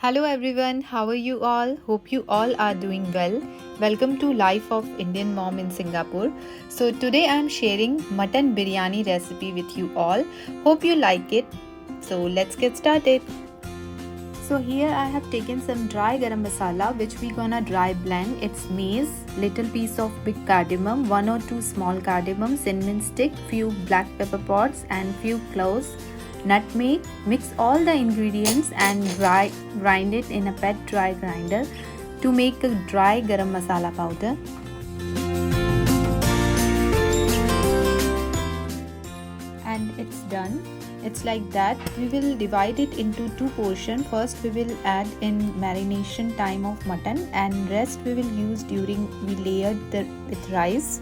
Hello everyone, how are you all? Hope you all are doing well. Welcome to Life of Indian Mom in Singapore. So today I am sharing mutton biryani recipe with you all. Hope you like it. So let's get started. So here I have taken some dry garam masala which we gonna dry blend. It's mace, little piece of big cardamom, 1 or 2 small cardamom, cinnamon stick, few black pepper pods and few cloves, nutmeg. Mix all the ingredients and grind it in a pet dry grinder to make a dry garam masala powder. And it's done. It's like that. We will divide it into two portions. First we will add in marination time of mutton and rest we will use during we layered with rice.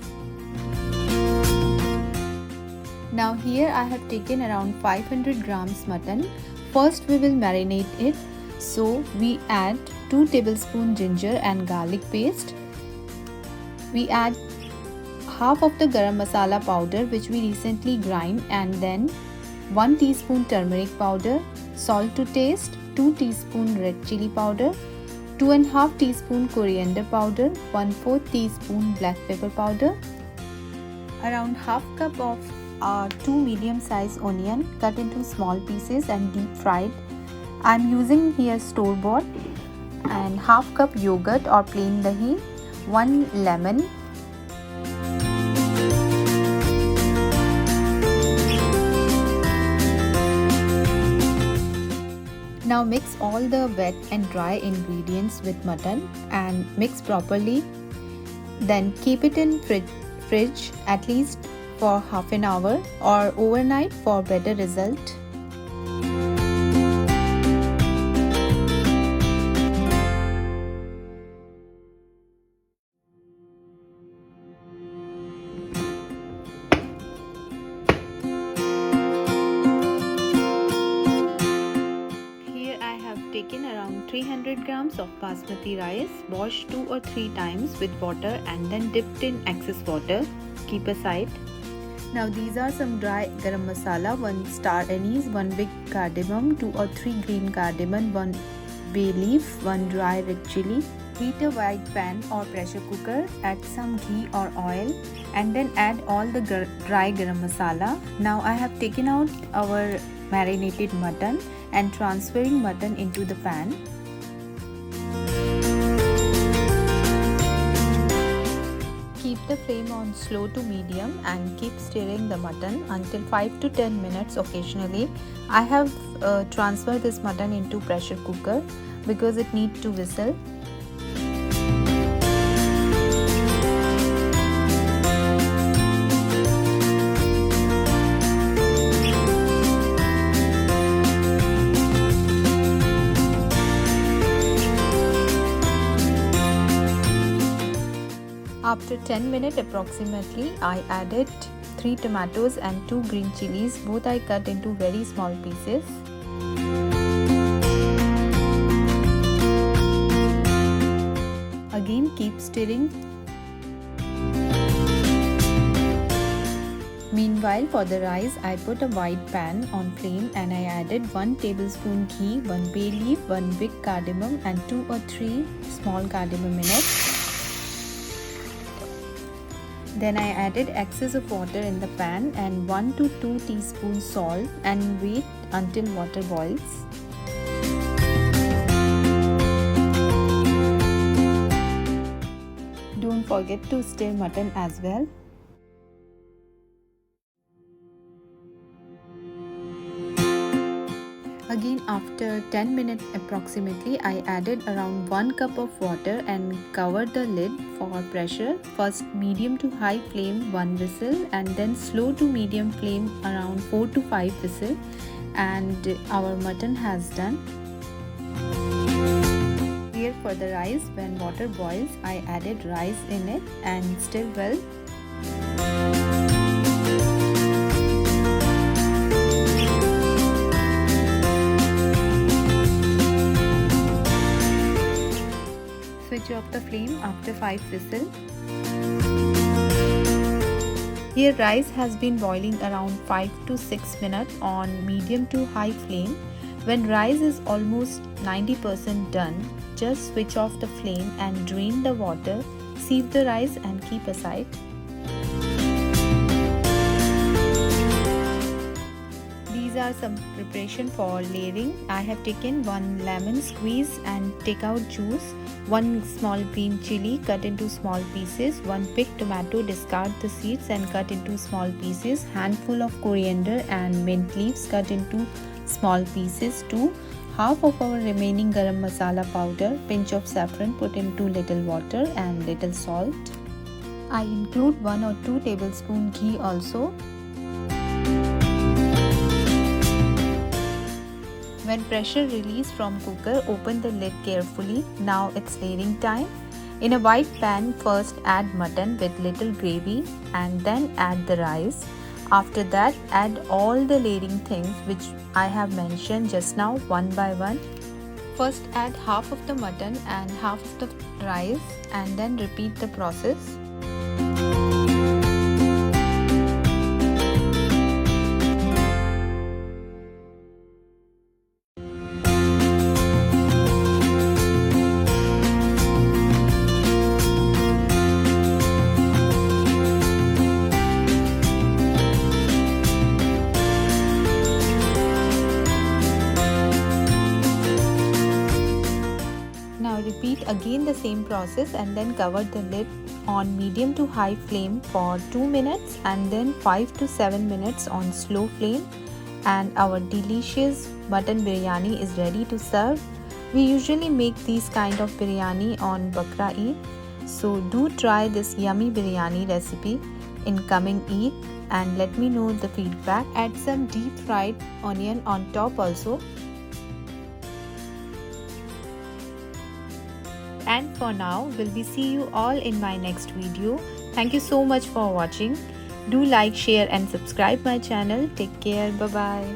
Now here I have taken around 500 grams mutton. First we will marinate it. So we add 2 tablespoons ginger and garlic paste. We add half of the garam masala powder which we recently grind, and then 1 teaspoon turmeric powder, salt to taste, 2 teaspoon red chili powder, 2.5 teaspoon coriander powder, 1/4 teaspoon black pepper powder, around half cup of 2 medium-sized onion cut into small pieces and deep fried. I'm using here store-bought, and half cup yogurt or plain dahi, 1 lemon, Now mix all the wet and dry ingredients with mutton and mix properly. Then keep it in fridge at least for half an hour or overnight for better result. Taken around 300 grams of basmati rice, washed 2 or 3 times with water and then dipped in excess water. Keep aside. Now these are some dry garam masala: 1 star anise, 1 big cardamom, 2 or 3 green cardamom, 1 bay leaf, 1 dry red chili. Heat a wide pan or pressure cooker, add some ghee or oil and then add all the dry garam masala. Now I have taken out our marinated mutton and transferring mutton into the pan. Keep the flame on slow to medium and keep stirring the mutton until 5 to 10 minutes occasionally. I have transferred this mutton into pressure cooker because it needs to whistle. After 10 minutes approximately, I added 3 tomatoes and 2 green chilies. Both I cut into very small pieces. Again keep stirring. Meanwhile, for the rice, I put a wide pan on flame and I added 1 tablespoon ghee, 1 bay leaf, 1 big cardamom and 2 or 3 small cardamom in it. Then I added excess of water in the pan and 1 to 2 teaspoons salt and wait until water boils. Don't forget to stir mutton as well. Again, after 10 minutes approximately, I added around 1 cup of water and covered the lid for pressure. First medium to high flame 1 whistle and then slow to medium flame around 4 to 5 whistle, and our mutton has done. Here for the rice, when water boils, I added rice in it and stir well. Switch off the flame after 5 whistles. Here rice has been boiling around 5 to 6 minutes on medium to high flame. When rice is almost 90% done, just switch off the flame and drain the water. Sieve the rice and keep aside. These are some preparation for layering. I have taken 1 lemon squeeze and take out juice, 1 small green chili cut into small pieces, 1 picked tomato, discard the seeds and cut into small pieces, handful of coriander and mint leaves cut into small pieces, 2 half of our remaining garam masala powder, pinch of saffron put into little water and little salt. I include 1 or 2 tablespoon ghee also. When pressure released from cooker, open the lid carefully. Now it's layering time. In a white pan, first add mutton with little gravy and then add the rice. After that, add all the layering things which I have mentioned just now one by one. First add half of the mutton and half of the rice and then repeat the process. Repeat again the same process and then cover the lid on medium to high flame for 2 minutes and then 5 to 7 minutes on slow flame, and our delicious mutton biryani is ready to serve. We usually make these kind of biryani on Bakra Eid, so do try this yummy biryani recipe in coming Eid and let me know the feedback. Add some deep fried onion on top also. And for now, will we see you all in my next video. Thank you so much for watching. Do like, share and subscribe my channel. Take care. Bye bye.